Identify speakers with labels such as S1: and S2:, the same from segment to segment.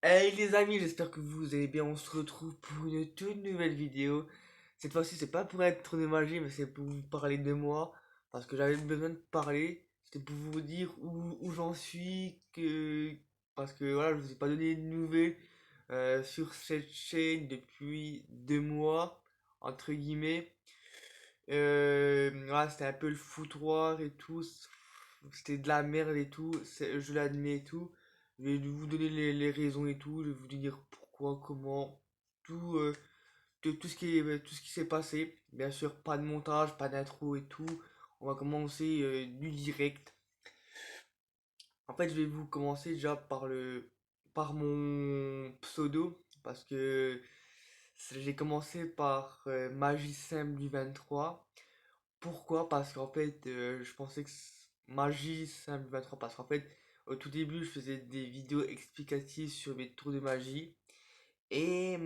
S1: Hey les amis, j'espère que vous allez bien. On se retrouve pour une toute nouvelle vidéo. Cette fois-ci, c'est pas pour être de magie, mais c'est pour vous parler de moi. Parce que j'avais besoin de parler. C'était pour vous dire où j'en suis. Parce que voilà, je vous ai pas donné de nouvelles sur cette chaîne depuis 2 mois, entre guillemets. Voilà, c'était un peu le foutoir et tout. C'était de la merde et tout. Je l'admets et tout. Je vais vous donner les raisons et tout. Je vais vous dire pourquoi, comment, tout, tout tout ce qui s'est passé. Bien sûr, pas de montage, pas d'intro et tout. On va commencer du direct. En fait, je vais vous commencer déjà par mon pseudo. Parce que j'ai commencé par Magie Simple du 23. Pourquoi? Parce qu'en fait, je pensais que magie, ça me va trop. Parce qu'en fait, au tout début, je faisais des vidéos explicatives sur mes tours de magie. Et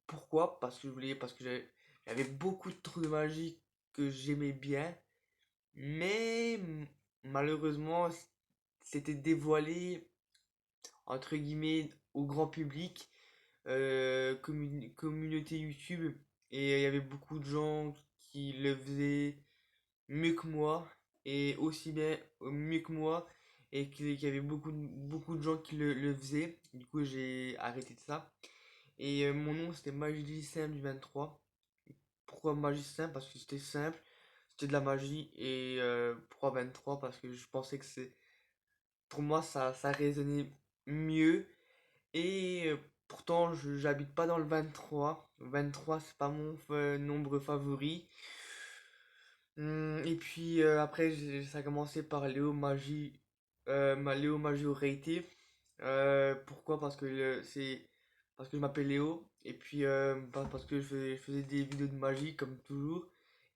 S1: pourquoi? Parce que j'avais beaucoup de tours de magie que j'aimais bien. Mais malheureusement, c'était dévoilé, entre guillemets, au grand public, communauté YouTube. Et il y avait beaucoup de gens qui le faisaient mieux que moi et aussi bien mieux que moi et qu'il y avait beaucoup de gens qui le faisaient. Du coup, j'ai arrêté de ça. Et mon nom, c'était Magicien du 23. Pourquoi Magicien? Parce que c'était simple, c'était de la magie. Et pourquoi 23? Parce que je pensais que pour moi, ça résonnait mieux. Et pourtant, j'habite pas dans le 23. 23, c'est pas mon nombre favori. Et puis après, ça a commencé par Léo Magie, Léo Magie Auréité. Pourquoi? Parce que je m'appelle Léo. Et puis parce que je faisais des vidéos de magie comme toujours.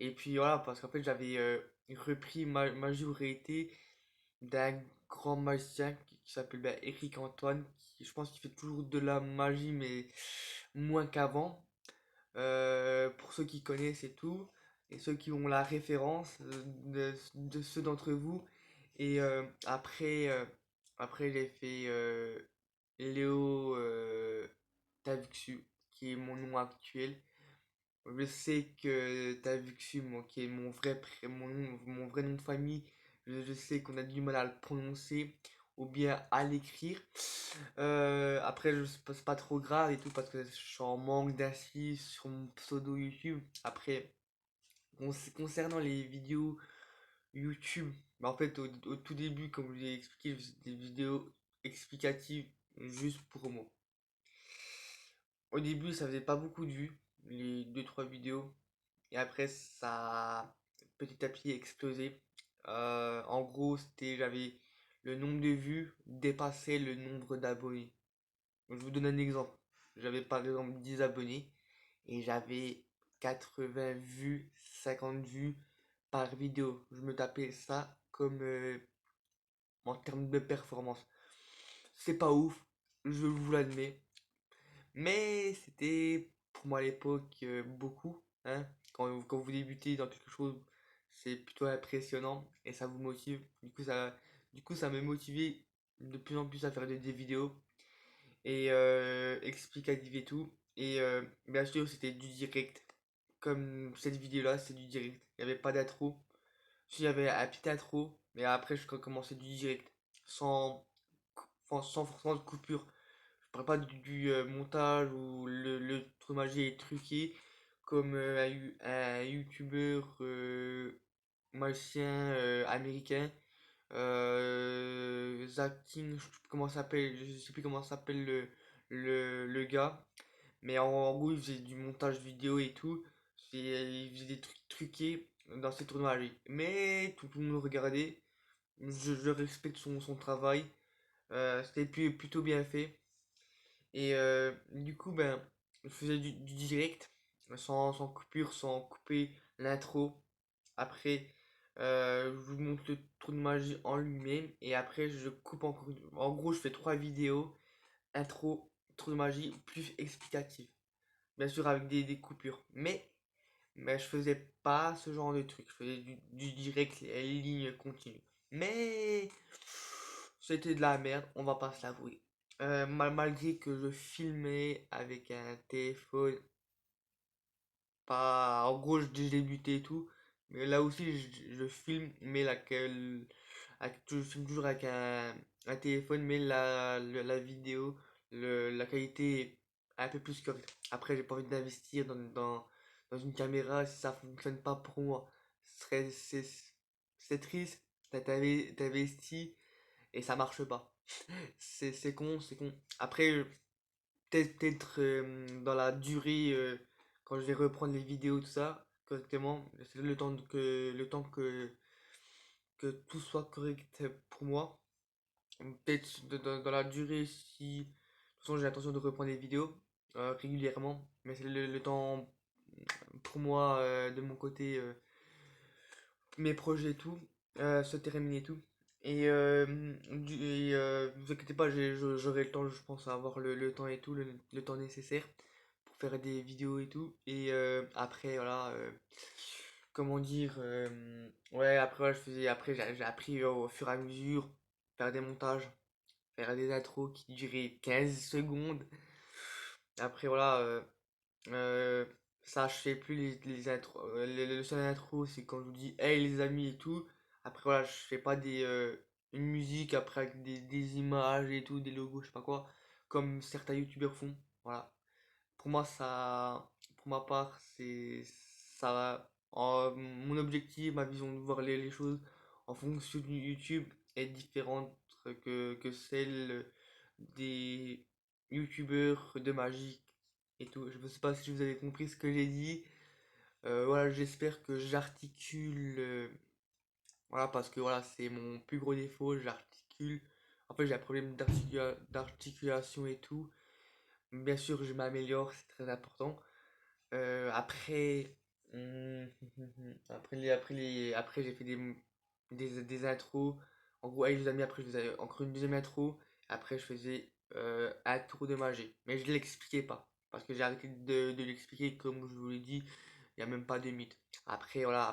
S1: Et puis voilà, parce qu'en fait, j'avais repris Magie Auréité d'un grand magicien qui s'appelle Eric Antoine. Je pense qu'il fait toujours de la magie, mais moins qu'avant. Pour ceux qui connaissent et tout, et ceux qui ont la référence de ceux d'entre vous. Et après j'ai fait Léo Tavuxu, qui est mon nom actuel. Je sais que Tavuxu, qui est mon vrai nom de famille, je sais qu'on a du mal à le prononcer ou bien à l'écrire. Après, c'est pas trop grave et tout parce que je suis en manque d'inspi sur mon pseudo YouTube. Après, concernant les vidéos YouTube, bah, en fait, au tout début, comme je l'ai expliqué, je faisais des vidéos explicatives juste pour moi. Au début, ça faisait pas beaucoup de vues, les deux trois vidéos. Et après, ça a petit à petit explosé. En gros, j'avais le nombre de vues dépassait le nombre d'abonnés. Je vous donne un exemple. J'avais par exemple 10 abonnés et j'avais 80 vues, 50 vues par vidéo. Je me tapais ça comme en termes de performance. C'est pas ouf, je vous l'admets. Mais c'était pour moi à l'époque beaucoup. Hein. Quand vous débutez dans quelque chose, c'est plutôt impressionnant et ça vous motive. Du coup, ça me motivait de plus en plus à faire des vidéos et explicatif et tout. Et bien sûr, c'était du direct. Comme cette vidéo-là, c'est du direct. Il n'y avait pas d'intro. Si, il y avait un petit intro, mais après, je commençais du direct. Sans, sans forcément de coupure. Je parle pas du montage où le truc magie est truqué. Comme un youtubeur magicien américain. Zach King, je sais plus comment s'appelle le gars. Mais en gros, il faisait du montage vidéo et tout. Il faisait des trucs truqués dans ses tournois à lui. Mais tout le monde le regardait. Je respecte son travail. C'était plutôt bien fait. Et du coup, ben, je faisais du direct, sans coupure, sans couper l'intro. Après, je vous montre le trou de magie en lui-même. Et après, je coupe encore. En gros, je fais 3 vidéos. Intro, trou de magie, plus explicatif. Bien sûr, avec des coupures. Mais je faisais pas ce genre de truc. Je faisais du direct, ligne continue. Mais c'était de la merde, on va pas se l'avouer. Malgré que je filmais avec un téléphone, pas, en gros, j'ai débuté et tout, mais là aussi, je filme, mais je filme toujours avec un téléphone, mais la vidéo, la qualité est un peu plus correcte. Après, j'ai pas envie d'investir dans une caméra si ça fonctionne pas pour moi. Ce serait- C'est triste, t'as investi et ça marche pas. C'est con, c'est con. Après, peut-être dans la durée, quand je vais reprendre les vidéos, tout ça, correctement, c'est le temps que tout soit correct pour moi. Peut-être dans la durée, si de toute façon j'ai l'intention de reprendre les vidéos régulièrement, mais c'est le temps pour moi de mon côté, mes projets et tout, se terminer et tout. Vous inquiétez pas, j'aurai le temps, je pense, à avoir le temps et tout, le temps nécessaire pour faire des vidéos et tout. Après, voilà, comment dire, ouais, après, voilà, après, j'ai appris au fur et à mesure, faire des montages, faire des intros qui duraient 15 secondes. Après, voilà, euh, ça, je fais plus les intros. Le seul intro, c'est quand je vous dis hey les amis et tout. Après, voilà, je fais pas une musique après avec des images et tout, des logos, je sais pas quoi, comme certains youtubeurs font. Voilà. Pour moi, pour ma part, ça va. Mon objectif, ma vision de voir les choses en fonction du YouTube est différente que celle des youtubeurs de magie et tout. Je ne sais pas si vous avez compris ce que j'ai dit. Voilà, j'espère que j'articule. Voilà, parce que voilà, c'est mon plus gros défaut. J'articule. En fait, j'ai un problème d'articulation et tout. Bien sûr, je m'améliore, c'est très important. Après, après j'ai fait des intros. En gros, avec les amis, après, je faisais encore une deuxième intro. Après, je faisais un tour de magie. Mais je ne l'expliquais pas. Parce que j'ai arrêté de l'expliquer, comme je vous l'ai dit, il n'y a même pas de mythe. Après, voilà,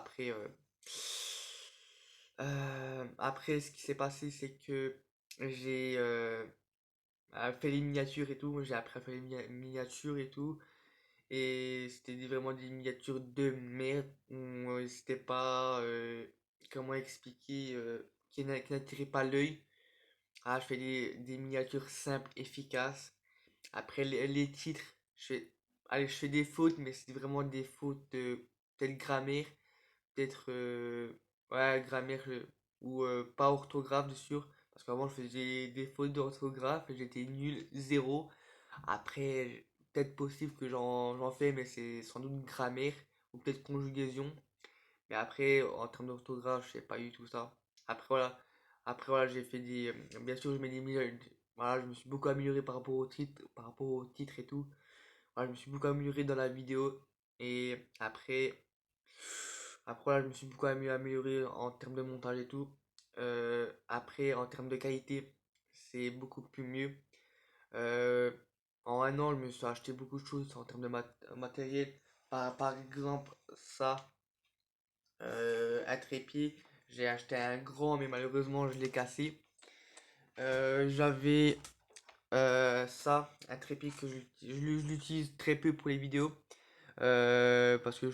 S1: après, ce qui s'est passé, c'est que j'ai fait les miniatures et tout. J'ai appris à faire les miniatures et tout. Et c'était vraiment des miniatures de merde. C'était pas. Comment expliquer qui n'attiraient pas l'œil. Ah, je fais des miniatures simples, efficaces. Après, les titres, allez, je fais des fautes, mais c'est vraiment des fautes peut-être grammaire, peut-être. Ouais, grammaire ou pas orthographe, bien sûr. Parce qu'avant, je faisais des fautes d'orthographe et j'étais nul, zéro. Après, peut-être possible que j'en fais, mais c'est sans doute grammaire ou peut-être conjugaison. Mais après, en termes d'orthographe, je sais pas du tout ça. Après, voilà. Après, voilà, j'ai fait des. Bien sûr, je mets des voilà, je me suis beaucoup amélioré par rapport au titre et tout. Voilà, je me suis beaucoup amélioré dans la vidéo. Et après, voilà, je me suis beaucoup amélioré en termes de montage et tout. Après, en termes de qualité, c'est beaucoup plus mieux. Euh, En un an, je me suis acheté beaucoup de choses en termes de matériel. Par exemple, ça, un trépied. J'ai acheté un grand, mais malheureusement, je l'ai cassé. J'avais ça, un trépied que je l'utilise très peu pour les vidéos. Parce que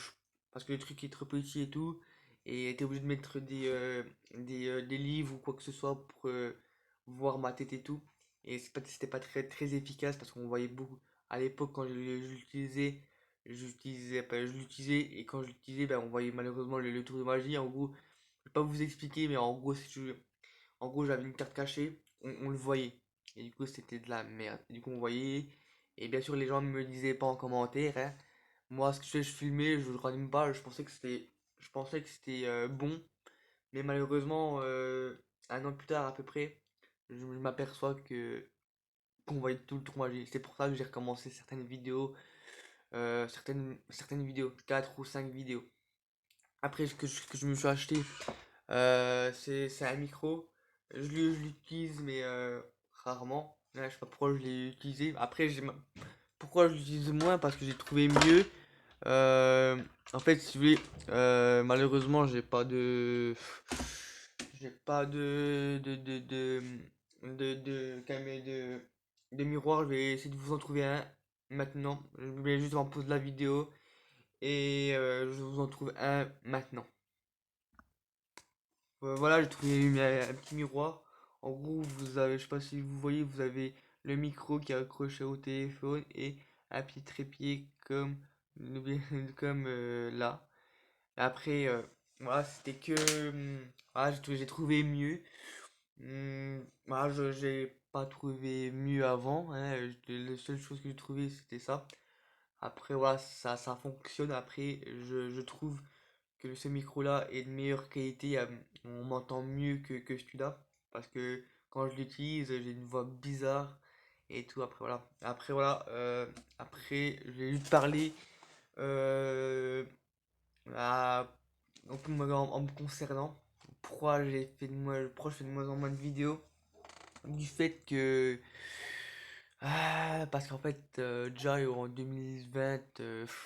S1: parce que le truc est trop petit et tout. Et t'es obligé de mettre des livres ou quoi que ce soit pour voir ma tête et tout. Et c'était pas très efficace parce qu'on voyait beaucoup. À l'époque, quand je l'utilisais, je l'utilisais et quand je l'utilisais, ben, on voyait malheureusement le tour de magie. En gros, je vais pas vous expliquer, mais en gros, en gros, j'avais une carte cachée, on le voyait. Et du coup, c'était de la merde. Et du coup, on voyait. Et bien sûr, les gens ne me le disaient pas en commentaire, hein. Moi, ce que je filmais, je le regardais même pas. Je pensais que c'était bon. Mais malheureusement, un an plus tard à peu près, je m'aperçois que qu'on voyait tout le tournage. C'est pour ça que j'ai recommencé certaines vidéos, certaines vidéos, 4 ou 5 vidéos. Après, ce que je me suis acheté, c'est un micro. Je l'utilise, mais rarement. Ouais, je sais pas pourquoi je l'ai utilisé. Après, pourquoi je l'utilise moins? Parce que j'ai trouvé mieux. En fait, si vous voulez, malheureusement, j'ai pas de de miroir. Je vais essayer de vous en trouver un maintenant. Je vais juste en pause la vidéo et je vous en trouve un maintenant. Voilà, j'ai trouvé un petit miroir. En gros, vous avez, je sais pas si vous voyez, vous avez le micro qui est accroché au téléphone et un petit trépied comme, comme là. Après, voilà, c'était que. Voilà, j'ai trouvé mieux. Voilà, j'ai pas trouvé mieux avant, hein. La seule chose que j'ai trouvé, c'était ça. Après, voilà, ça fonctionne. Après, je trouve que ce micro-là est de meilleure qualité. On m'entend mieux que celui-là. Parce que quand je l'utilise, j'ai une voix bizarre et tout. Après, voilà. Après, je vais juste parler. euh, à- donc, en me concernant. Pourquoi je fais de moins en moins de vidéos? Du fait que parce qu'en fait, déjà en 2020,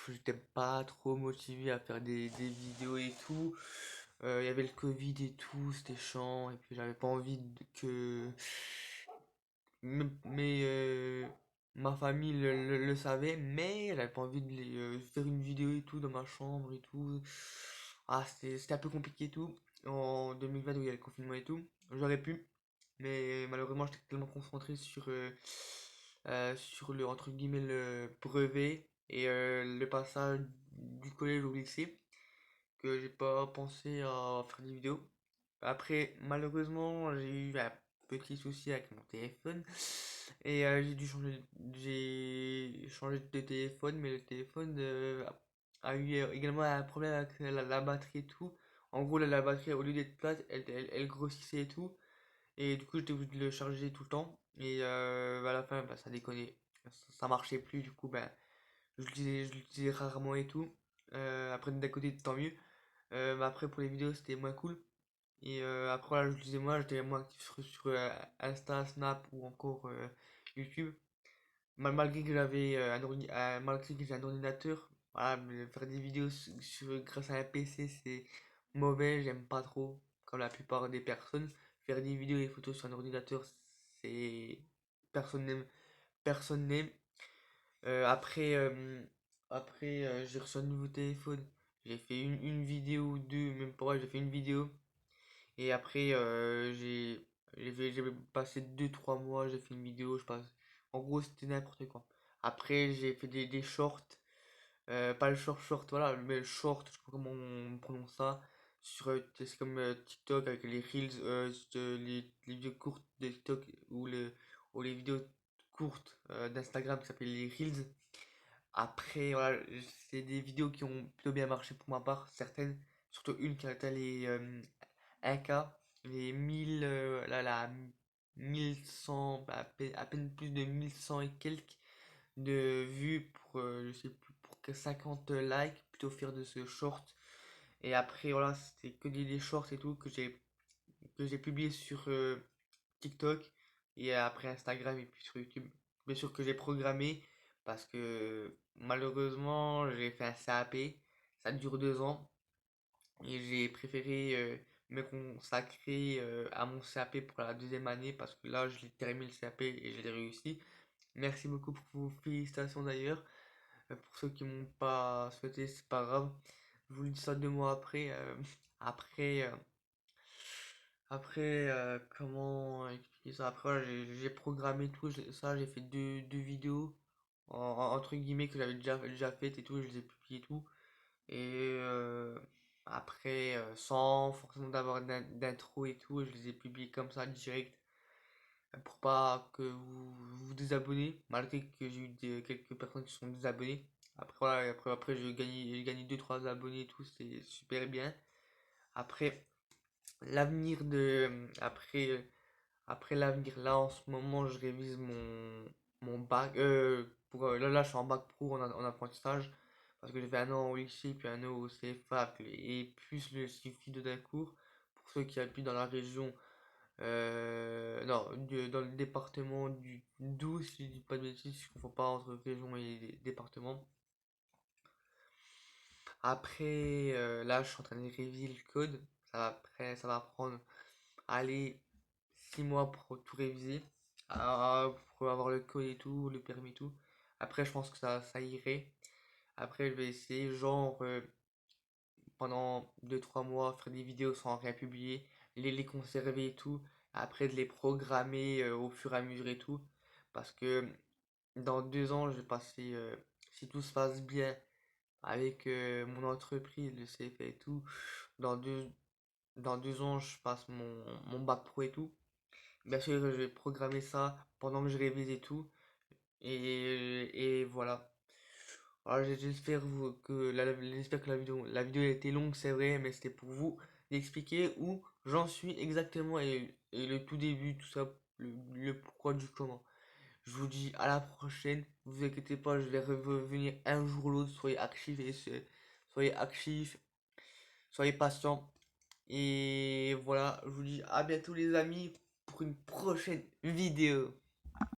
S1: j'étais pas trop motivé à faire des vidéos et tout. Il y avait le Covid et tout, c'était chiant, et puis j'avais pas envie que ma famille le savait, mais j'avais pas envie de faire une vidéo et tout dans ma chambre et tout. C'était un peu compliqué et tout. En 2020 où il y a le confinement et tout, j'aurais pu, mais malheureusement j'étais tellement concentré sur le entre guillemets le brevet et le passage du collège au lycée que j'ai pas pensé à faire des vidéos. Après, malheureusement, j'ai eu un petit souci avec mon téléphone et j'ai changé de téléphone, mais le téléphone a eu également un problème avec la batterie et tout. En gros, la batterie, au lieu d'être plate, elle grossissait et tout. Et du coup, j'étais obligé de le charger tout le temps. Et à la fin, bah, ça déconnait. Ça marchait plus. Du coup, bah, je l'utilisais rarement et tout. Après, d'un côté, tant mieux. Mais après, pour les vidéos, c'était moins cool. Et après, voilà, je disais moi, j'étais moins actif sur Insta, Snap ou encore YouTube. Malgré que j'avais malgré que j'ai un ordinateur, voilà, mais faire des vidéos grâce à un PC, c'est mauvais, j'aime pas trop, comme la plupart des personnes. Faire des vidéos et des photos sur un ordinateur, c'est. Personne n'aime. Personne n'aime. Après, j'ai reçu un nouveau téléphone. J'ai fait une vidéo ou deux, même pas, j'ai fait une vidéo. Et après, j'ai passé 2 3 mois, j'ai fait une vidéo, je pense. En gros, c'était n'importe quoi. Après, j'ai fait des shorts, pas le short, voilà, mais le short, je sais pas comment on prononce ça. C'est comme TikTok avec les reels, les vidéos courtes de TikTok ou les vidéos courtes d'Instagram qui s'appellent les reels. Après, voilà, c'est des vidéos qui ont plutôt bien marché pour ma part, certaines, surtout une qui a atteint les 1K, les 1000, là, 1100, à peine plus de 1100 et quelques de vues pour, je sais plus, pour que 50 likes, plutôt fier de ce short. Et après, voilà, c'était que des shorts et tout que j'ai publié sur TikTok et après Instagram et puis sur YouTube. Bien sûr que j'ai programmé parce que malheureusement j'ai fait un CAP, ça dure 2 ans et j'ai préféré me consacrer à mon CAP pour la deuxième année parce que là je l'ai terminé le CAP et je l'ai réussi. Merci beaucoup pour vos félicitations d'ailleurs. Pour ceux qui m'ont pas souhaité, c'est pas grave. Je vous le dis ça 2 mois après. Après, euh, comment expliquer ça? Après, voilà, j'ai programmé tout ça, j'ai fait deux vidéos entre guillemets que j'avais déjà faites et tout, je les ai publiées et tout. Et après, sans forcément d'avoir d'intro et tout, je les ai publiées comme ça direct pour pas que vous vous désabonnez, malgré que j'ai eu quelques personnes qui sont désabonnées. Après, voilà, après j'ai gagné 2 3 abonnés et tout, c'est super bien. Après, l'avenir de. Après l'avenir, là en ce moment, je révise mon bac. Là, je suis en bac pro en apprentissage. Parce que j'ai fait un an au lycée, puis un an au CFA, et plus le suivi de Dincourt. Pour ceux qui habitent dans la région, non, dans le département du Doubs, si je dis pas de bêtises, je ne confonds pas entre région et département. Après, là, je suis en train de réviser le code. Ça va prendre, allez, 6 mois pour tout réviser. pour avoir le code et tout, le permis et tout. Après, je pense que ça irait. Après, je vais essayer, genre, pendant 2 3 mois, faire des vidéos sans rien publier, les conserver et tout. Après, de les programmer au fur et à mesure et tout. Parce que dans 2 ans, je vais passer, si tout se passe bien avec mon entreprise, le CFA et tout, dans deux, dans 2 ans, je passe mon bac pro et tout. Bien sûr, je vais programmer ça pendant que je révise et tout. Et voilà. Alors, j'espère que la vidéo a été longue, c'est vrai, mais c'était pour vous expliquer où j'en suis exactement et le tout début, tout ça, le pourquoi du comment. Je vous dis à la prochaine. Vous inquiétez pas, je vais revenir un jour ou l'autre. Soyez actifs, soyez patients. Et voilà, je vous dis à bientôt les amis pour une prochaine vidéo.